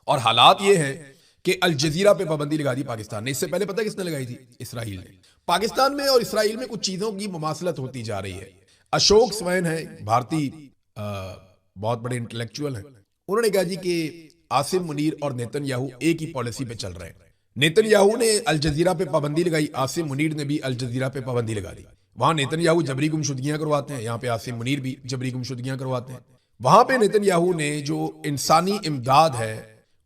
और हालात ये हैं कि अल जजीरा पे पाबंदी लगा दी पाकिस्तान ने। इससे पहले पता है किसने लगाई थी? इसराइल ने। पाकिस्तान में और इसराइल में कुछ चीजों की मुमासलत होती जा रही है। अशोक स्वैन है, भारतीय बहुत बड़े इंटेलेक्चुअल हैं, उन्होंने कहा जी कि आसिम मुनीर और नेतन्याहू एक ही पॉलिसी पे चल रहे हैं। नेतन्याहू ने अल जजीरा पे पाबंदी लगाई, आसिम मुनीर ने भी अल जजीरा पे पाबंदी लगा दी। वहां नेतन्याहू जबरी गुमशुदगियां करवाते हैं, यहाँ पे आसिम मुनीर भी जबरी गुमशुदगियां करवाते हैं। वहां पे नेतन्याहू ने जो इंसानी इमदाद है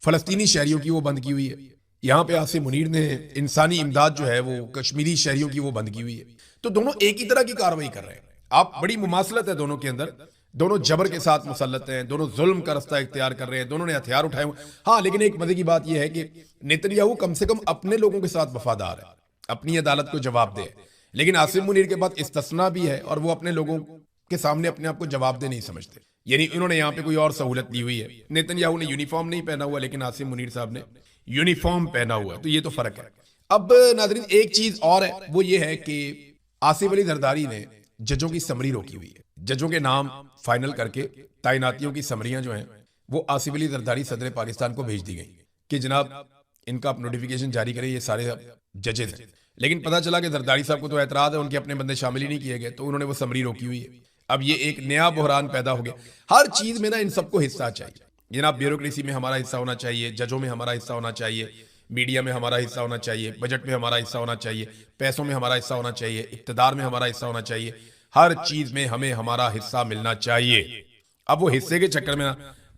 फलस्तीनी शहरियों की वो बंद की हुई है। यहाँ पे आसिम मुनीर ने इंसानी इमदाद जो है वो कश्मीरी शहरियों की वो बंद की हुई है। तो दोनों एक ही तरह की कार्रवाई कर रहे हैं। आप बड़ी मुमासलत है दोनों के अंदर, दोनों जबर के साथ मुसल्लत हैं, दोनों जुल्म का रास्ता इख्तियार कर रहे हैं, दोनों ने हथियार उठाए हुए। हाँ, लेकिन एक मजे की बात यह है कि नेतन्याहू कम से कम अपने लोगों के साथ वफादार है, अपनी अदालत को जवाब दे। लेकिन आसिम मुनीर के पास इस्तिस्ना भी है और वो अपने लोगों के सामने अपने आप को जवाब दे नहीं समझते। यानी उन्होंने यहाँ पे कोई और सहूलत ली हुई है। नेतन्याहू ने यूनिफॉर्म नहीं पहना हुआ, लेकिन आसिम मुनीर साहब ने यूनिफॉर्म पहना हुआ है। तो ये तो फर्क है। अब नाज़रीन एक चीज और है, वो ये है कि आसिफ अली जरदारी ने जजों की समरी रोकी हुई है। जजों के नाम फाइनल करके तैनातियों की समरियां जो हैं वो आसिफ अली जरदारी सदर पाकिस्तान को भेज दी गई कि जनाब इनका आप नोटिफिकेशन जारी करें, ये सारे जजेस हैं। लेकिन पता चला कि जरदारी साहब को तो एतराज है, उनके अपने बंदे शामिल ही नहीं किए गए, तो उन्होंने वो समरी रोकी हुई है। अब ये एक नया बहरान पैदा हो गया। हर चीज में ना इन सबको हिस्सा चाहिए। जनाब ब्यूरोक्रेसी में हमारा हिस्सा होना चाहिए, जजों में हमारा हिस्सा होना चाहिए, मीडिया में हमारा हिस्सा होना चाहिए, बजट में हमारा हिस्सा होना चाहिए, पैसों में हमारा हिस्सा होना चाहिए, इक्तदार में हमारा हिस्सा होना चाहिए। हर चीज में हमें हमारा हिस्सा मिलना चाहिए। अब वो हिस्से के चक्कर में ना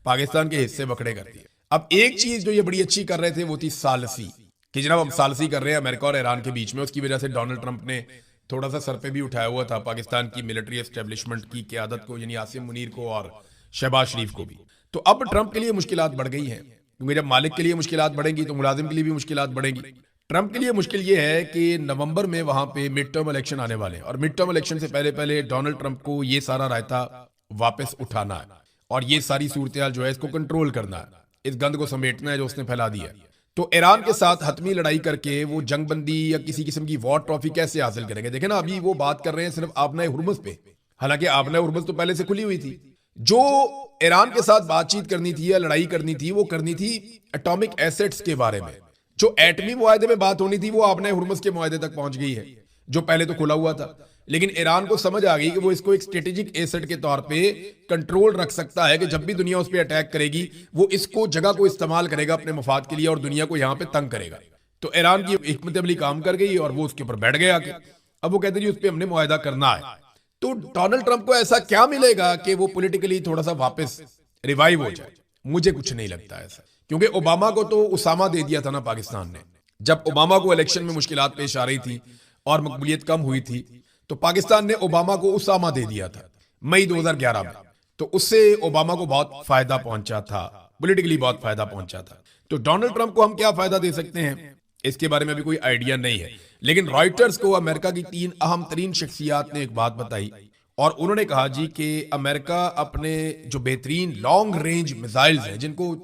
पाकिस्तान के हिस्से बकड़े करती है। अब एक चीज जो ये बड़ी अच्छी कर रहे थे वो थी सालसी, कि जनाब हम सालसी कर रहे हैं अमेरिका और ईरान के बीच में। उसकी वजह से डोनाल्ड ट्रंप ने थोड़ा सा सर पे भी उठाया हुआ था पाकिस्तान की मिलिट्री एस्टेब्लिशमेंट की क्यादत को, यानी आसिम मुनीर को और शहबाज शरीफ को भी। तो अब ट्रंप के लिए मुश्किलात बढ़ गई हैं, क्योंकि जब मालिक के लिए मुश्किलात बढ़ेंगी तो मुलाजिम के लिए भी मुश्किलात बढ़ेंगी। ट्रंप के लिए मुश्किल ये है कि नवंबर में वहां पे मिड टर्म इलेक्शन आने वाले हैं और मिड टर्म इलेक्शन से पहले पहले डोनाल्ड ट्रंप को ये सारा रायता वापस उठाना है और ये सारी सूरत जो है इसको कंट्रोल करना है, इस गंद को समेटना है जो उसने फैला दिया है। तो ईरान के साथ हतमी लड़ाई करके वो जंगबंदी या किसी किस्म की वॉर ट्रॉफी कैसे हासिल करेंगे? देखें ना, अभी वो बात कर रहे हैं सिर्फ आबना हुर्मुज़ पे, हालांकि आबना हुर्मुज़ तो पहले से खुली हुई थी। जो ईरान के साथ बातचीत करनी थी या लड़ाई करनी थी वो करनी थी एटॉमिक एसेट्स के बारे में। जो एटमी मुआहदे में बात होनी थी वो आबना हुर्मुज़ के मुआहदे तक पहुंच गई है, जो पहले तो खुला हुआ था। लेकिन ईरान को समझ आ गई कि वो इसको एक स्ट्रेटेजिक एसेट के तौर पे कंट्रोल रख सकता है, कि जब भी दुनिया उस पर अटैक करेगी वो इसको जगह को इस्तेमाल करेगा अपने मफाद के लिए और दुनिया को यहां पे तंग करेगा। तो ईरान की हिकमत अमली काम कर गई और वो उसके ऊपर बैठ गया कि अब वो कहते जी उस पर हमने मुआहदा करना है। तो डोनाल्ड ट्रंप को ऐसा क्या मिलेगा कि वो पॉलिटिकली थोड़ा सा वापस रिवाइव हो जाए? मुझे कुछ नहीं लगता ऐसा, क्योंकि ओबामा को तो उसामा दे दिया था ना पाकिस्तान ने। जब ओबामा को इलेक्शन में मुश्किलात पेश आ रही थी और मकबूलियत कम हुई थी तो पाकिस्तान ने ओबामा को उसामा दे दिया था मई 2011 में। तो उससे ओबामा को बहुत फायदा पहुंचा था, पॉलिटिकली बहुत फायदा पहुंचा था। तो डोनाल्ड ट्रंप को हम क्या फायदा दे सकते हैं इसके बारे में अभी कोई आइडिया नहीं है। लेकिन रॉयटर्स को अमेरिका की 3 अहम तरीन शख्सियात ने एक बात बताई और उन्होंने कहा जी कि अमेरिका अपने जो बेहतरीन लॉन्ग रेंज मिसाइल्स हैं, जिनको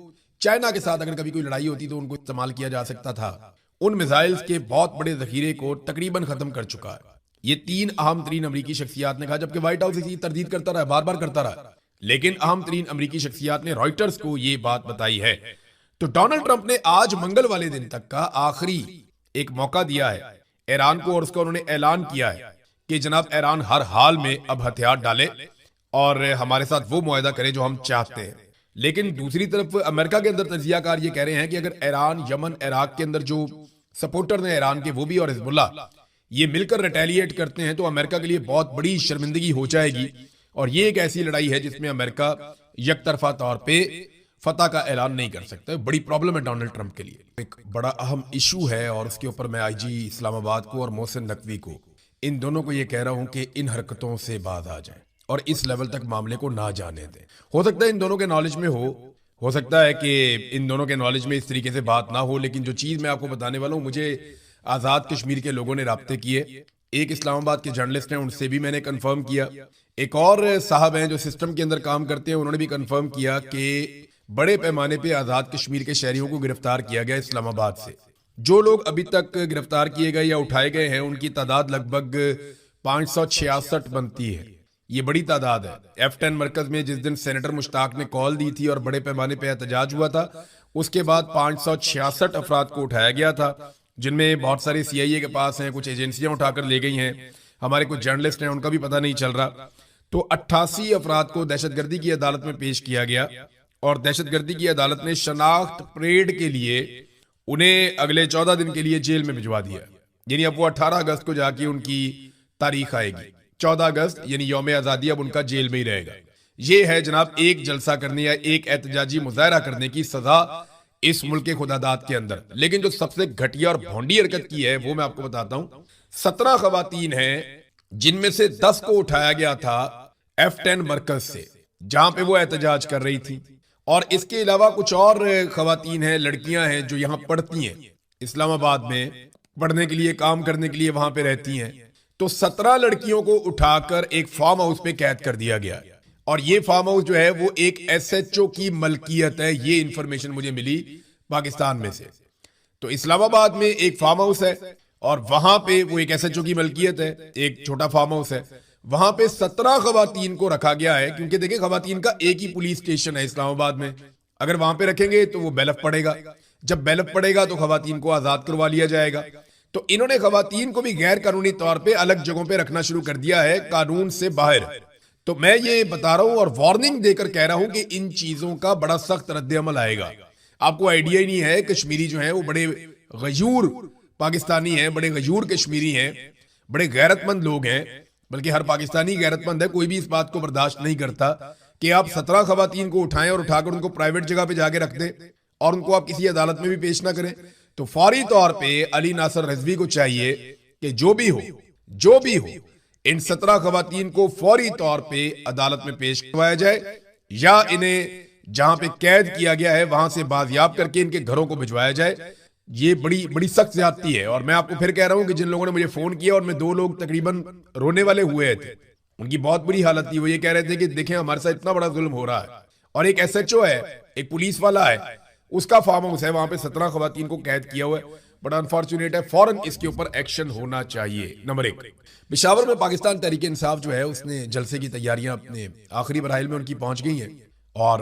चाइना के साथ अगर कभी कोई लड़ाई होती तो उनको इस्तेमाल किया जा सकता था, उन मिसाइल्स के बहुत बड़े जखीरे को तकरीबन खत्म कर चुका है। ये 3 अहम तरीन अमरीकी शख्सियात ने कहा, जबकि व्हाइट हाउस इसकी तरदीद करता रहा, बार बार करता रहा। लेकिन अहम तरीन अमरीकी शख्सियात ने रॉयटर्स को ये बात बताई है। तो डोनाल्ड ट्रंप ने आज मंगल वाले दिन तक का आखिरी एक मौका दिया है ईरान को और उसका उन्होंने ऐलान किया है कि जनाब ईरान हर हाल में अब हथियार डाले और हमारे साथ वो मुआहदा करे जो हम चाहते हैं। लेकिन दूसरी तरफ अमेरिका के अंदर तजियाकार ये कह रहे हैं कि अगर ईरान, यमन, इराक के अंदर जो सपोर्टर हैं ईरान के वो भी और हिजबुल्लाह ये मिलकर रिटेलिएट करते हैं तो अमेरिका के लिए बहुत बड़ी शर्मिंदगी हो जाएगी। और ये एक ऐसी लड़ाई है जिसमें अमेरिका यकतरफा तौर पे फतह का ऐलान नहीं कर सकता। बड़ी प्रॉब्लम है डोनाल्ड ट्रंप के लिए, एक बड़ा अहम इशू है। और उसके ऊपर मैं आईजी इस्लामाबाद को और मोहसिन नकवी को, इन दोनों को ये कह रहा हूं कि इन हरकतों से बाज आ जाए और इस लेवल तक मामले को ना जाने दें। हो सकता है इन दोनों के नॉलेज में हो सकता है कि इन दोनों के नॉलेज में इस तरीके से बात ना हो। लेकिन जो चीज़ मैं आपको बताने वाला हूँ, मुझे आज़ाद कश्मीर के लोगों ने राब्ते किए। एक इस्लामाबाद के जर्नलिस्ट हैं, उनसे भी मैंने कंफर्म किया। एक और साहब हैं जो सिस्टम के अंदर काम करते हैं, उन्होंने भी कंफर्म किया कि बड़े पैमाने पे आज़ाद कश्मीर के शहरियों को गिरफ्तार किया गया इस्लामाबाद से। जो लोग अभी तक गिरफ्तार किए गए या उठाए गए हैं उनकी तादाद लगभग 566 बनती है। ये बड़ी तादाद है। F10 मरकज में जिस दिन सेनेटर मुश्ताक ने कॉल दी थी और बड़े पैमाने पे एहतजाज हुआ था, उसके बाद 566 अफराद को उठाया गया था, जिनमें बहुत सारे CIA के पास हैं, कुछ एजेंसियां उठाकर ले गई हैं, हमारे कुछ जर्नलिस्ट हैं उनका भी पता नहीं चल रहा। तो 88 अफराद को दहशतगर्दी की अदालत में पेश किया गया और दहशतगर्दी की अदालत ने शनाख्त परेड के लिए उन्हें अगले 14 दिन के लिए जेल में भिजवा दिया। यानी अब वो 18 अगस्त को जाके उनकी तारीख आएगी, 14 अगस्त यानी यौम आज़ादी अब उनका जेल में ही रहेगा। ये है जनाब एक जलसा करने या एक एहतजाजी मुजाहरा करने की सजा इस मुल्क के खुदादाद के अंदर। लेकिन जो सबसे घटिया और भोंडी हरकत की है वो मैं आपको बताता हूं। 17 खवातीन हैं जिनमें से 10 को उठाया गया था F10 मरकज से, जहां पे वो एहतजाज कर रही थी। और इसके अलावा कुछ और खवातीन हैं, लड़कियां हैं जो यहाँ पढ़ती हैं, इस्लामाबाद में पढ़ने के लिए, काम करने के लिए वहां पे रहती हैं। तो 17 लड़कियों को उठाकर एक फार्म हाउस पे कैद कर दिया गया। और ये फार्म हाउस जो है वो एक SHO की मलकियत है। ये इंफॉर्मेशन मुझे मिली पाकिस्तान में से। तो इस्लामाबाद में एक फार्म हाउस है और वहां पे वो एक SHO की मलकियत है, एक छोटा फार्म हाउस है। वहां पे 17 खवातीन को रखा गया है, क्योंकि देखिए खवातीन का एक ही पुलिस स्टेशन है इस्लामाबाद में। अगर वहां पे रखेंगे तो वो बैलफ पड़ेगा, जब बैलफ पड़ेगा तो खवातीन को आजाद करवा लिया जाएगा। तो इन्होंने खवातीन को भी गैर कानूनी तौर पे अलग जगहों पे रखना शुरू कर दिया है, कानून से बाहर। तो मैं ये बता रहा हूं और वार्निंग देकर कह रहा हूं कि इन चीजों का बड़ा सख्त रद्द-ए-अमल आएगा। आपको आइडिया ही नहीं है, कश्मीरी जो है वो बड़े गयूर पाकिस्तानी हैं, बड़े गयूर कश्मीरी हैं, बड़े गैरतमंद लोग हैं। बल्कि हर पाकिस्तानी गैरतमंद है, कोई भी इस बात को बर्दाश्त नहीं करता कि आप 17 खवातीन को उठाएं और उठाकर उनको प्राइवेट जगह पे जाके रख दें और उनको आप किसी अदालत में भी पेश ना करें। तो फौरी तौर पे अली नासर रिजवी को चाहिए कि जो भी हो इन 17 खवातीन को फौरी तौर पे अदालत में पेश करवाया जाए, या इन्हें जहां पे कैद किया गया है वहां से बाजियाब करके इनके घरों को भिजवाया जाए। ये बड़ी सख्त ज्यादती है। और मैं आपको फिर कह रहा हूं कि जिन लोगों ने मुझे फोन किया और मैं 2 लोग तकरीबन रोने वाले हुए थे, उनकी बहुत बुरी हालत थी। वो ये कह रहे थे कि देखें हमारे साथ इतना बड़ा जुल्म हो रहा है। और एक SHO है, एक पुलिस वाला है, उसका फार्म हाउस है, वहां पे 17 खवातीन को कैद किया हुआ है। बड़ा अनफॉर्चुनेट है, फौरन इसके ऊपर एक्शन होना चाहिए। नंबर 1, पेशावर में पाकिस्तान तहरीक इंसाफ जो है उसने जलसे की तैयारियां अपने आखिरी मराहिल में उनकी पहुंच गई हैं। और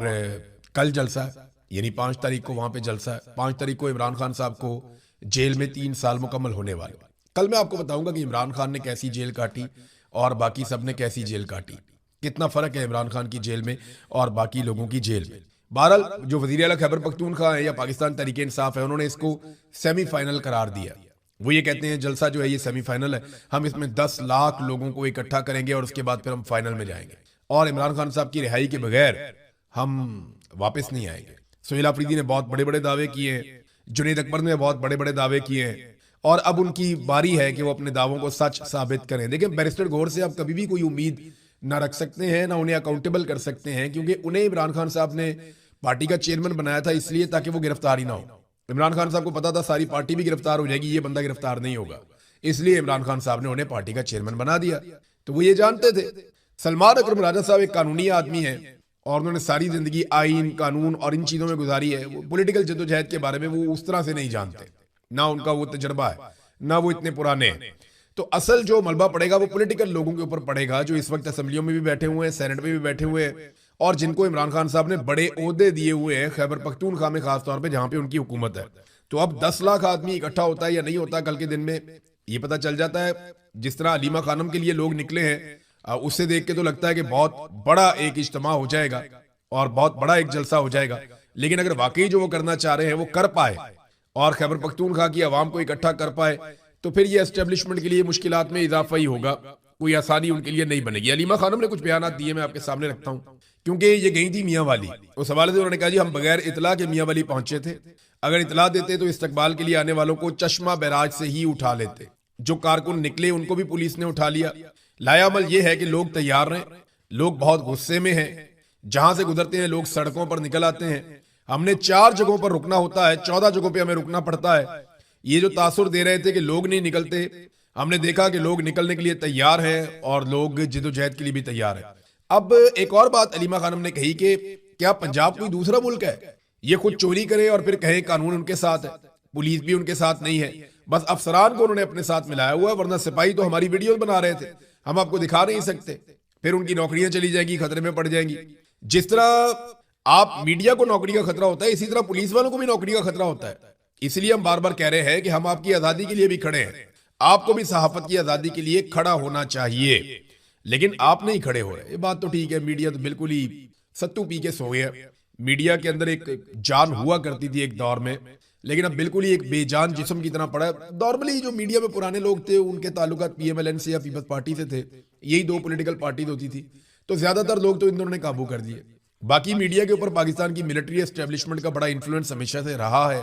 कल जलसा है, यानी 5 तारीख को वहां पे जलसा है। 5 तारीख को इमरान खान साहब को जेल में 3 साल मुकम्मल होने वाले। कल मैं आपको बताऊंगा कि इमरान खान ने कैसी जेल काटी और बाकी सब ने कैसी जेल काटी, कितना फर्क है इमरान खान की जेल में और बाकी लोगों की जेल में। बहरहाल जो वजीर आला खैबर पख्तूनख्वा है या पाकिस्तान तहरीक इंसाफ है, उन्होंने इसको सेमीफाइनल करार दिया। वो ये कहते हैं जलसा जो है ये सेमीफाइनल है, हम इसमें 10 लाख लोगों को इकट्ठा करेंगे और उसके बाद फिर हम फाइनल में जाएंगे और इमरान खान साहब की रिहाई के बगैर हम वापस नहीं आएंगे। सोहेल अफरीदी ने बहुत बड़े बड़े दावे किए हैं, जुनैद अकबर ने बहुत बड़े बड़े दावे किए हैं और अब उनकी बारी है कि वो अपने दावों को सच साबित करें। देखिए बैरिस्टर गौहर से आप कभी भी कोई उम्मीद ना रख सकते हैं, ना उन्हें अकाउंटेबल कर सकते हैं, क्योंकि उन्हें इमरान खान साहब ने पार्टी का चेयरमैन बनाया था इसलिए ताकि वो गिरफ्तार ही ना हो। इमरान खान साहब को पता था सारी पार्टी भी गिरफ्तार हो जाएगी, ये बंदा गिरफ्तार नहीं होगा, इसलिए इमरान खान साहब ने उन्हें पार्टी का चेयरमैन बना दिया। तो वो ये जानते थे। सलमान अकरम राजा साहब एक कानूनी आदमी है और उन्होंने सारी जिंदगी आइन, कानून और इन चीजों में गुजारी है। वो पॉलिटिकल जद्दोजहद के बारे में वो उस तरह से नहीं जानते, ना उनका वो तजर्बा है, ना वो इतने पुराने हैं। तो असल जो मलबा पड़ेगा वो पॉलिटिकल लोगों के ऊपर पड़ेगा, जो इस वक्त असेंबलियों में भी बैठे हुए हैं, सेनेट में भी बैठे हुए हैं और जिनको इमरान खान साहब ने बड़े ओहदे दिए हुए हैं खैबर पख्तूनख्वा में, खासतौर पे जहां पे उनकी हुकूमत है। तो अब 10 लाख आदमी इकट्ठा होता है या नहीं होता, कल के दिन में ये पता चल जाता है। जिस तरह अलीमा खानम के लिए लोग निकले हैं, उससे देख के तो लगता है कि बहुत बड़ा एक इज्तिमा हो जाएगा और बहुत बड़ा एक जलसा हो जाएगा। लेकिन अगर वाकई जो वो करना चाह रहे हैं वो कर पाए और खैबर पख्तूनख्वा की आवाम को इकट्ठा कर पाए, तो फिर ये एस्टेब्लिशमेंट के लिए मुश्किलात में इजाफा ही होगा, कोई आसानी उनके लिए नहीं बनेगी। अलीमा खानम ने कुछ बयान दिए, मैं आपके सामने रखता हूँ, क्योंकि ये गई थी मियाँ वाली। उस हवाले से उन्होंने कहा जी हम बगैर इतला के मियाँ वाली पहुंचे थे, अगर इतला देते तो इस्तकबाल के लिए आने वालों को चश्मा बैराज से ही उठा लेते। जो कारकुन निकले उनको भी पुलिस ने उठा लिया। लायामल ये है कि लोग तैयार हैं, लोग बहुत गुस्से में हैं, जहां से गुजरते हैं लोग सड़कों पर निकल आते हैं। हमने 4 जगहों पर रुकना होता है, 14 जगहों पे हमें रुकना पड़ता है। ये जो तासुर दे रहे थे कि लोग नहीं निकलते, हमने देखा कि लोग निकलने के लिए तैयार हैं और लोग जिद्दोजहद के लिए भी तैयार हैं। अब एक और बात अलीमा खानम ने कही कि क्या पंजाब कोई दूसरा मुल्क है, ये खुद चोरी करे और फिर कहे कानून उनके साथ है, पुलिस भी उनके साथ नहीं है, बस अफसरान को उन्होंने अपने साथ मिलाया हुआ है, वरना सिपाही तो हमारी वीडियो बना रहे थे, हम आपको दिखा नहीं सकते, फिर उनकी नौकरियां चली जाएंगी, खतरे में पड़ जाएंगी। जिस तरह आप मीडिया को नौकरी का खतरा होता है, इसी तरह पुलिस वालों को भी नौकरी का खतरा होता है। इसलिए हम बार बार कह रहे हैं कि हम आपकी आजादी के लिए भी खड़े हैं, आपको भी सहाफत की आजादी के लिए खड़ा होना चाहिए, लेकिन आप नहीं खड़े हो रहे। ये बात तो ठीक है, मीडिया तो बिल्कुल ही सत्तू पी के सो गया। मीडिया के अंदर एक जान हुआ करती थी एक दौर में, लेकिन अब बिल्कुल ही एक बेजान जिस्म की तरह पड़ा है। नॉर्मली जो मीडिया में पुराने लोग थे उनके ताल्लुकात पीएमएलएन से या पीपल्स पार्टी से थे, यही दो पॉलिटिकल पार्टीज होती थी, तो ज्यादातर लोग तो इन दोनों ने काबू कर दिए। बाकी मीडिया के ऊपर पाकिस्तान की मिलिट्री एस्टेब्लिशमेंट का बड़ा इन्फ्लुएंस हमेशा से रहा है,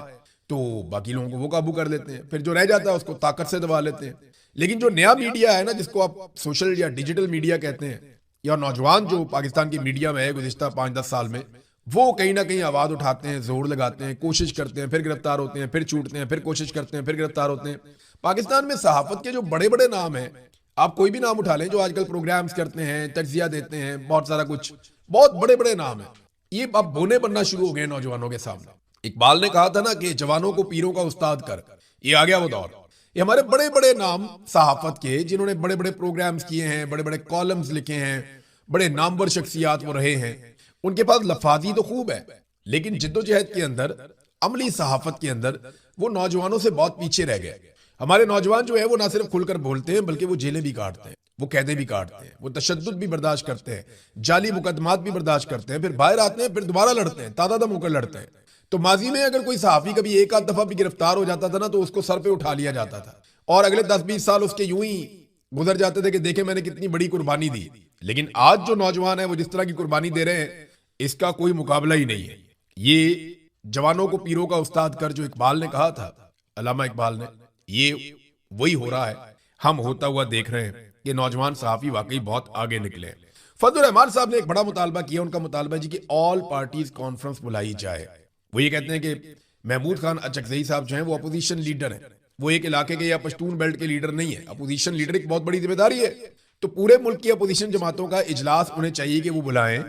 तो बाकी लोगों को वो काबू कर लेते हैं, फिर जो रह जाता है उसको ताकत से दबा लेते हैं। लेकिन जो नया मीडिया है ना, जिसको आप सोशल या डिजिटल मीडिया कहते हैं, या नौजवान जो पाकिस्तान की मीडिया में है गुज़िश्ता 5-10 साल में, वो कहीं ना कहीं आवाज उठाते हैं, जोर लगाते हैं, कोशिश करते हैं, फिर गिरफ्तार होते हैं, फिर छूटते हैं, फिर कोशिश करते हैं, फिर गिरफ्तार होते हैं। पाकिस्तान में सहाफत के जो बड़े बड़े नाम हैं, आप कोई भी नाम उठा लें जो आजकल प्रोग्राम्स करते हैं, तज्जिया देते हैं, बहुत सारा कुछ, बहुत बड़े बड़े नाम है, ये अब बोने बनना शुरू हो गए नौजवानों के सामने। इकबाल ने कहा था ना कि जवानों को पीरों का उस्ताद कर, ये आ गया वो दौर। ये हमारे बड़े बड़े नाम सहाफत के, जिन्होंने बड़े बड़े प्रोग्राम्स किए हैं, बड़े बड़े कॉलम्स लिखे हैं, बड़े नामवर शख्सियात वो रहे हैं, उनके पास लफाजी तो खूब है, लेकिन जिद्दोजहद के अंदर, अमली सहाफत के अंदर वो नौजवानों से बहुत पीछे रह गए। हमारे नौजवान जो है वो ना सिर्फ खुलकर बोलते हैं, बल्कि वो जेलें भी काटते हैं, वो कैदें भी काटते हैं, वो तशद्दुद भी बर्दाश्त करते हैं, जाली मुकदमात भी बर्दाश्त करते हैं, फिर बाहर आते हैं, फिर दोबारा लड़ते हैं, तादा दम होकर लड़ते हैं। तो माजी में अगर कोई सहाफी कभी एक आध दफा भी गिरफ्तार हो जाता था ना, तो उसको सर पे उठा लिया जाता था, और अगले 10-20 साल उसके यूं ही गुजर जाते थे कि देखे मैंने कितनी बड़ी कुर्बानी दी। लेकिन आज जो नौजवान है वो जिस तरह की कुर्बानी दे रहे हैं, इसका कोई मुकाबला ही नहीं है। ये जवानों को पीरों का उस्ताद कर जो इकबाल ने कहा था, अल्लामा इकबाल ने, ये वही हो रहा है। हम होता हुआ देख रहे हैं कि नौजवान सहाफी वाकई बहुत आगे निकले। फजल रहमान साहब ने एक बड़ा मुतालबा किया, उनका मुतालबा जी कि ऑल पार्टीज कॉन्फ्रेंस बुलाई जाए। वो ये कहते हैं कि महमूद खान अचकजई साहब जो हैं वो अपोजिशन लीडर हैं, वो एक इलाके के या पश्तून बेल्ट के लीडर नहीं है। अपोजिशन लीडर एक बहुत बड़ी जिम्मेदारी है, तो पूरे मुल्क की अपोजिशन जमातों का इजलास उन्हें चाहिए कि वो बुलाएं।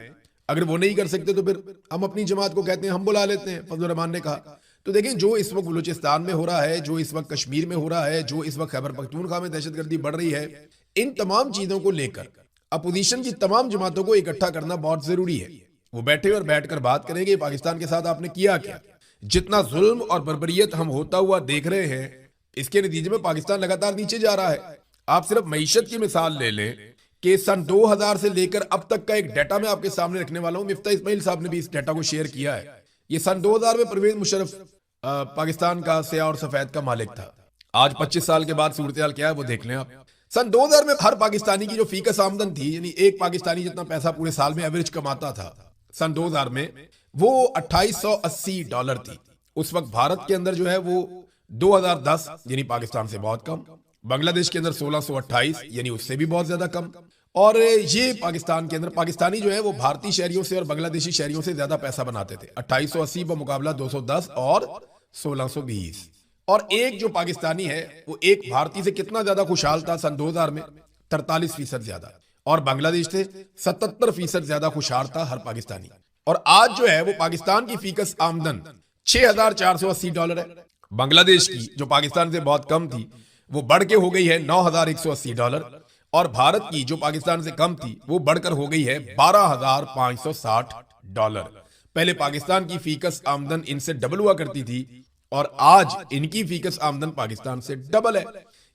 अगर वो नहीं कर सकते तो फिर हम अपनी जमात को कहते हैं हम बुला लेते हैं, फजल रहमान ने कहा। तो देखें, जो इस वक्त बलूचिस्तान में हो रहा है, जो इस वक्त कश्मीर में हो रहा है, जो इस वक्त खैबर पख्तूनख्वा में दहशतगर्दी बढ़ रही है, इन तमाम चीजों को लेकर अपोजिशन की तमाम जमातों को इकट्ठा करना बहुत जरूरी है। वो बैठे और बैठकर बात करेंगे पाकिस्तान के साथ आपने किया क्या। जितना जुल्म और बर्बरियत हम होता हुआ देख रहे हैं, इसके नतीजे में पाकिस्तान लगातार नीचे जा रहा है। आप सिर्फ मईशत की मिसाल ले लें कि सन 2000 से लेकर अब तक का एक डाटा मैं आपके सामने रखने वाला हूं। मिफ्ता इस्माइल साहब ने भी इस डाटा को शेयर किया है। ये सन 2000 में परवेज मुशर्रफ पाकिस्तान का स्याह और सफेद का मालिक था। आज 25 साल के बाद सूरत हाल क्या है वो देख लें आप। सन 2000 में हर पाकिस्तानी की जो फीकस आमदन थी, यानी एक पाकिस्तानी जितना पैसा पूरे साल में एवरेज कमाता था सन 2000 में, वो $2880 थी। उस वक्त भारत के अंदर जो है वो 2010 यानी पाकिस्तान से बहुत कम, बांग्लादेश के अंदर 1628 यानी उससे भी बहुत ज्यादा कम, और ये पाकिस्तान के अंदर पाकिस्तानी जो है वो भारतीय शहरियों से और बांग्लादेशी शहरियों से ज्यादा पैसा बनाते थे। 2880 का मुकाबला 210 और 1620। और एक जो पाकिस्तानी है वो एक भारतीय से कितना ज्यादा खुशहाल था सन 2000 में? 43% ज्यादा। और बांग्लादेश से 77% ज्यादा खुशहाल था हर पाकिस्तानी। और आज जो है वो पाकिस्तान की फीकस आमदन $6480 है। बांग्लादेश की जो पाकिस्तान से बहुत कम थी वो बढ़ के हो गई है $9180, और भारत की जो पाकिस्तान से कम थी वो बढ़कर हो गई है $12560। पहले पाकिस्तान की फीकस आमदन इनसे डबल हुआ करती थी, और आज इनकी फीकस आमदन पाकिस्तान से डबल है।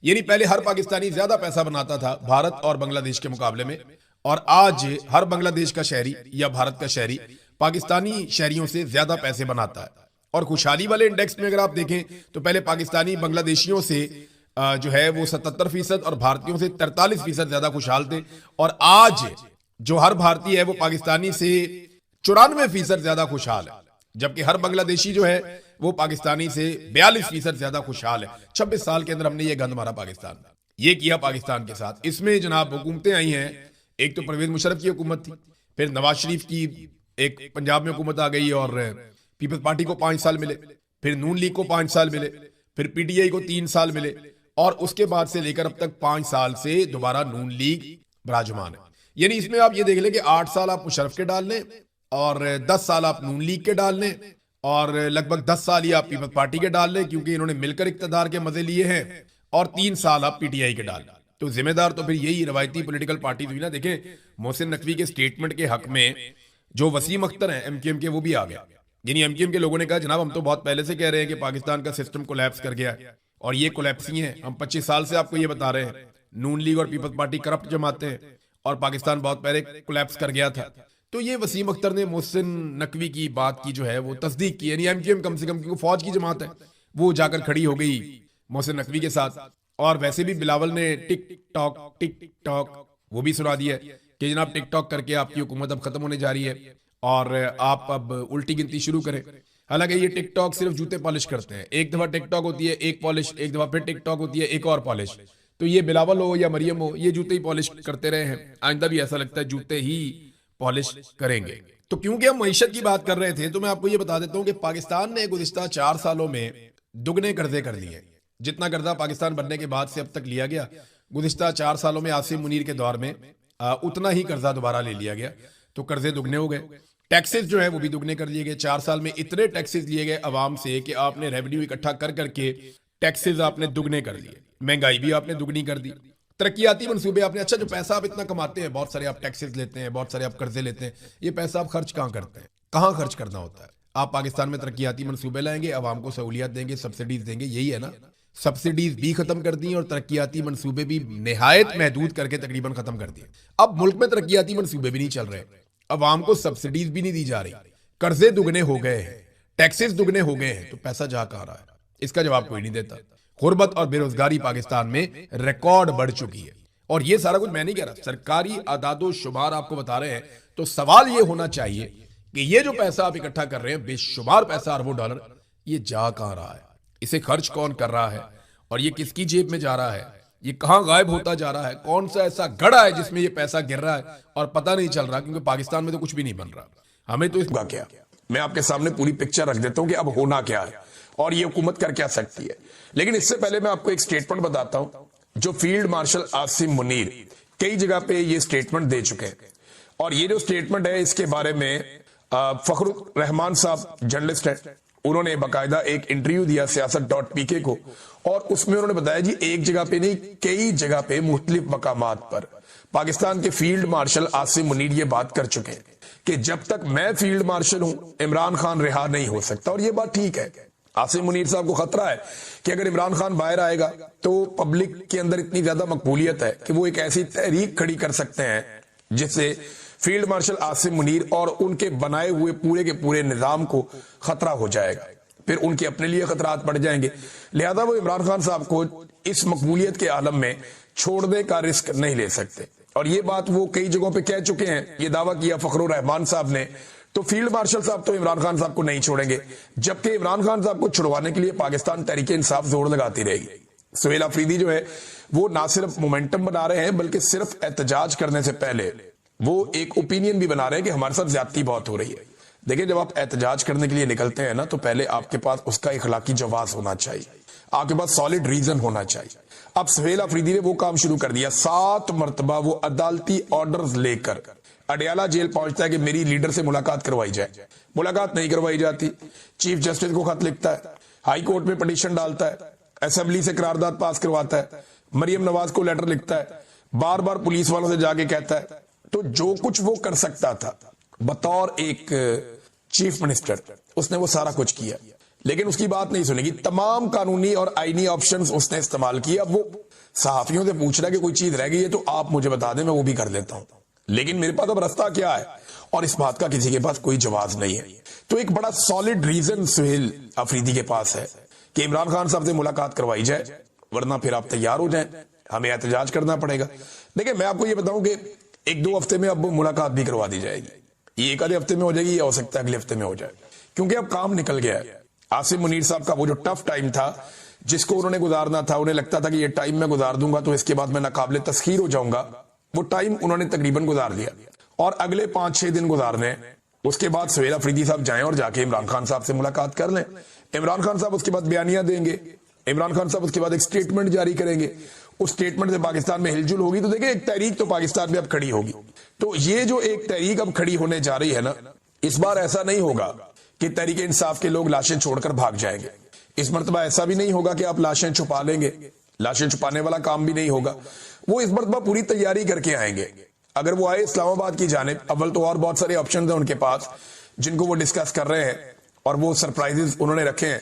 यानी पहले हर पाकिस्तानी ज्यादा पैसा बनाता था भारत और बांग्लादेश के मुकाबले में, और आज हर बांग्लादेश का शहरी या भारत का शहरी पाकिस्तानी शहरियों से ज्यादा पैसे बनाता है। और खुशहाली वाले इंडेक्स में अगर आप देखें तो पहले पाकिस्तानी बांग्लादेशियों से जो है वो 77% और भारतीयों से 43% ज्यादा खुशहाल थे, और आज जो हर भारतीय है वो पाकिस्तानी से 94% ज्यादा खुशहाल है, जबकि हर बांग्लादेशी जो है वो पाकिस्तानी से 42% ज्यादा खुशहाल है। 26 साल के अंदर हमने ये गंद मारा पाकिस्तान, ये किया पाकिस्तान के साथ। इसमें जनाब हुकूमतें आई हैं, एक तो परवेज मुशर्रफ की हुकूमत थी, फिर नवाज शरीफ की एक पंजाब में हुकूमत आ गई और पीपल्स पार्टी को 5 साल मिले, फिर नून लीग को 5 साल मिले, फिर पीटीआई को 3 साल मिले, और उसके बाद से लेकर अब तक 5 साल से दोबारा नून लीग विराजमान है। यानी इसमें आप ये देख लें कि 8 साल आप मुशर्रफ के डाल लें, और 10 साल आप नून लीग के डाल लें, और लगभग 10 साल ही आप पीपल्स पार्टी के डाल लें क्योंकि इन्होंने मिलकर इक्तदार के मजे लिए हैं, और 3 साल आप पीटीआई के डाल लें। तो जिम्मेदार तो फिर यही रवायती पॉलिटिकल पार्टी हुई ना। देखें, मोहसिन नकवी के स्टेटमेंट के हक में जो वसीम अख्तर हैं एमकेएम के, वो भी आ गया। यानी एमकेएम के लोगों ने कहा जनाब हम तो बहुत पहले से कह रहे हैं कि पाकिस्तान का सिस्टम कोलैप्स कर गया है और ये कोलैप्स ही है, हम 25 साल से आपको ये बता रहे हैं। नून लीग और पीपल्स पार्टी करप्ट जमाते हैं और पाकिस्तान बहुत पहले कोलैप्स कर गया था। तो ये वसीम अख्तर ने मोहसिन नकवी की बात की जो है वो तस्दीक की। यानी एमकेएम कम से कम, क्योंकि फौज की जमात है, वो जाकर खड़ी हो गई मोहसिन नकवी के साथ। और वैसे भी बिलावल ने टिक टॉक वो भी सुना दिया कि जनाब टिकटॉक करके आपकी हुकूमत अब खत्म होने जा रही है और आप अब उल्टी गिनती शुरू करें। हालांकि ये टिकटॉक सिर्फ जूते पॉलिश करते हैं। एक दफा टिकटॉक होती है एक पॉलिश, एक दफा फिर टिकटॉक होती है एक और पॉलिश। तो ये बिलावल हो या मरियम हो, ये जूते ही पॉलिश करते रहे हैं, आइंदा भी ऐसा लगता है जूते ही पॉलिश करेंगे। तो क्योंकि हम मईशत की बात कर रहे थे तो मैं आपको ये बता देता हूं कि पाकिस्तान ने गुज़िश्ता 4 सालों में दुगने कर्जे कर लिए। जितना कर्जा पाकिस्तान बनने के बाद से अब तक लिया गया, गुज़िश्ता 4 सालों में आसिम मुनीर के दौर में उतना ही कर्जा दोबारा ले लिया गया। तो कर्जे दुगने हो गए। टैक्सेस जो है वो भी दुगने कर लिए गए। 4 साल में इतने टैक्सेस लिए गए अवाम से कि आपने रेवेन्यू इकट्ठा कर करके टैक्सेस आपने दुगने कर लिए। महंगाई भी आपने दुगनी कर दी। तरक्याती मंसूबे आपने, अच्छा जो पैसा आप इतना कमाते हैं, बहुत सारे आप टैक्सेस लेते हैं, बहुत सारे आप कर्जे लेते हैं, ये पैसा आप खर्च कहाँ करते हैं? कहाँ खर्च करना होता है? आप पाकिस्तान में तरक्याती मंसूबे लाएंगे, अवाम को सहूलियत देंगे, सब्सिडीज देंगे, यही है ना। सब्सिडीज भी खत्म कर दी और तरक्याती मंसूबे भी निहायत महदूद करके तकरीबन खत्म कर दिए। अब मुल्क में तरक्याती मंसूबे भी नहीं चल रहे, अवाम को सब्सिडीज भी नहीं दी जा रही, कर्जे दुगने हो गए हैं, टैक्सेस दुगने हो गए हैं, तो पैसा जा कहाँ रहा है? इसका जवाब कोई नहीं देता। गुर्बत और बेरोजगारी पाकिस्तान में रिकॉर्ड बढ़ चुकी है। और ये सारा कुछ मैं नहीं कह रहा, सरकारी आदादो शुमार आपको बता रहे हैं। तो सवाल ये होना चाहिए कि ये जो पैसा आप इकट्ठा कर रहे हैं, बेशुमार पैसा, अरबों डॉलर, ये जा कहां रहा है? इसे खर्च कौन कर रहा है और ये किसकी जेब में जा रहा है? ये कहां गायब होता जा रहा है? कौन सा ऐसा गड़ा है जिसमें ये पैसा गिर रहा है और पता नहीं चल रहा? क्योंकि पाकिस्तान में तो कुछ भी नहीं बन रहा। हमें तो इसका क्या, मैं आपके सामने पूरी पिक्चर रख देता हूं कि अब होना क्या है और ये हुकूमत कर क्या सकती है। लेकिन इससे पहले मैं आपको एक स्टेटमेंट बताता हूं जो फील्ड मार्शल आसिम मुनीर कई जगह पे ये स्टेटमेंट दे चुके हैं। और ये जो स्टेटमेंट है इसके बारे में फखरुर रहमान साहब जर्नलिस्ट हैं, उन्होंने बाकायदा एक इंटरव्यू दिया सियासत.pk को और उसमें उन्होंने बताया जी एक जगह पे नहीं कई जगह पे मुख्तलिफ मकामात पर पाकिस्तान के फील्ड मार्शल आसिम मुनीर ये बात कर चुके हैं कि जब तक मैं फील्ड मार्शल हूं इमरान खान रिहा नहीं हो सकता। और ये बात ठीक है। आसिम मुनीर साहब को खतरा है कि अगर इमरान खान बाहर आएगा तो पब्लिक के अंदर इतनी ज्यादा मकबूलियत है कि वो एक ऐसी तहरीक खड़ी कर सकते हैं जिससे फील्ड मार्शल आसिम मुनीर और उनके बनाए हुए पूरे के पूरे निजाम को खतरा हो जाएगा, फिर उनके अपने लिए खतरात बढ़ जाएंगे। लिहाजा वो इमरान खान साहब को इस मकबूलियत के आलम में छोड़ने का रिस्क नहीं ले सकते। और ये बात वो कई जगहों पे कह चुके हैं, ये दावा किया फखरुर रहमान साहब ने। तो फील्ड मार्शल साहब तो इमरान खान साहब को नहीं छोड़ेंगे, जबकि इमरान खान साहब को छुड़वाने के लिए पाकिस्तान तहरीक इंसाफ जोर लगाती रहेगी। सुहेल अफरीदी जो है वो ना सिर्फ मोमेंटम बना रहे हैं बल्कि सिर्फ एहतजाज करने से पहले वो एक ओपिनियन भी बना रहे हैं कि हमारे साथ ज्यादती बहुत हो रही है। देखिए जब आप एहतजाज करने के लिए निकलते हैं ना तो पहले आपके पास उसका इखलाकी जवाब होना चाहिए, आपके पास सॉलिड रीजन होना चाहिए। अब सुहेल अफरीदी ने वो काम शुरू कर दिया, 7 मरतबा वो अदालती ऑर्डर्स लेकर अडयाला जेल पहुंचता है कि मेरी लीडर से मुलाकात करवाई जाए। मुलाकात नहीं करवाई जाती, चीफ जस्टिस को खत लिखता है, हाई कोर्ट में पिटीशन डालता है, असेंबली से करारदाद पास करवाता है, मरियम नवाज को लेटर लिखता है, बार बार पुलिस वालों से जाके कहता है। तो जो कुछ वो कर सकता था बतौर एक चीफ मिनिस्टर उसने वो सारा कुछ किया, लेकिन उसकी बात नहीं सुनेगी। तमाम कानूनी और आईनी ऑप्शंस उसने इस्तेमाल किए। अब वो सहाफियों से पूछ रहा है कि कोई चीज रह गई है तो आप मुझे बता दें, मैं वो भी कर देता हूं, लेकिन मेरे पास अब रास्ता क्या है? और इस बात का किसी के पास कोई जवाब नहीं है। तो एक बड़ा सॉलिड रीजन सुहेल अफरीदी के पास है कि इमरान खान साहब से मुलाकात करवाई जाए, वरना फिर आप तैयार हो जाएं, हमें एहतजाज करना पड़ेगा। देखिए मैं आपको ये बताऊं कि 1-2 हफ्ते में अब मुलाकात भी करवा दी जाएगी। ये एक आधे हफ्ते में हो जाएगी या हो सकता है अगले हफ्ते में हो जाए, क्योंकि अब काम निकल गया है। आसिम मुनीर साहब का वो जो टफ टाइम था जिसको उन्होंने गुजारना था, उन्हें लगता था कि ये टाइम मैं गुजार दूंगा तो इसके बाद मैं नाकाबिले तस्खीर हो जाऊंगा, वो टाइम उन्होंने तकरीबन गुजार दिया और अगले 5-6 दिन गुजारने। उसके बाद सुहेल अफरीदी साहब जाएं और जाके इमरान खान साहब से मुलाकात कर लें। इमरान खान साहब उसके बाद बयानियां देंगे, इमरान खान साहब उसके बाद एक स्टेटमेंट जारी करेंगे, उस स्टेटमेंट से पाकिस्तान में हिलजुल होगी। तो देखिए एक तहरीक तो पाकिस्तान में अब खड़ी होगी। तो ये जो एक तहरीक अब खड़ी होने जा रही है ना, इस बार ऐसा नहीं होगा कि तहरीक इंसाफ के लोग लाशें छोड़कर भाग जाएंगे। इस मरतबा ऐसा भी नहीं होगा कि आप लाशें छुपा लेंगे, लाशें छुपाने वाला काम भी नहीं होगा। वो इस मरतबा पूरी तैयारी करके आएंगे। अगर वो आए इस्लामाबाद की जानिब, अव्वल तो और बहुत सारे ऑप्शन हैं उनके पास जिनको वो डिस्कस कर रहे हैं और वो सरप्राइजेस उन्होंने रखे हैं।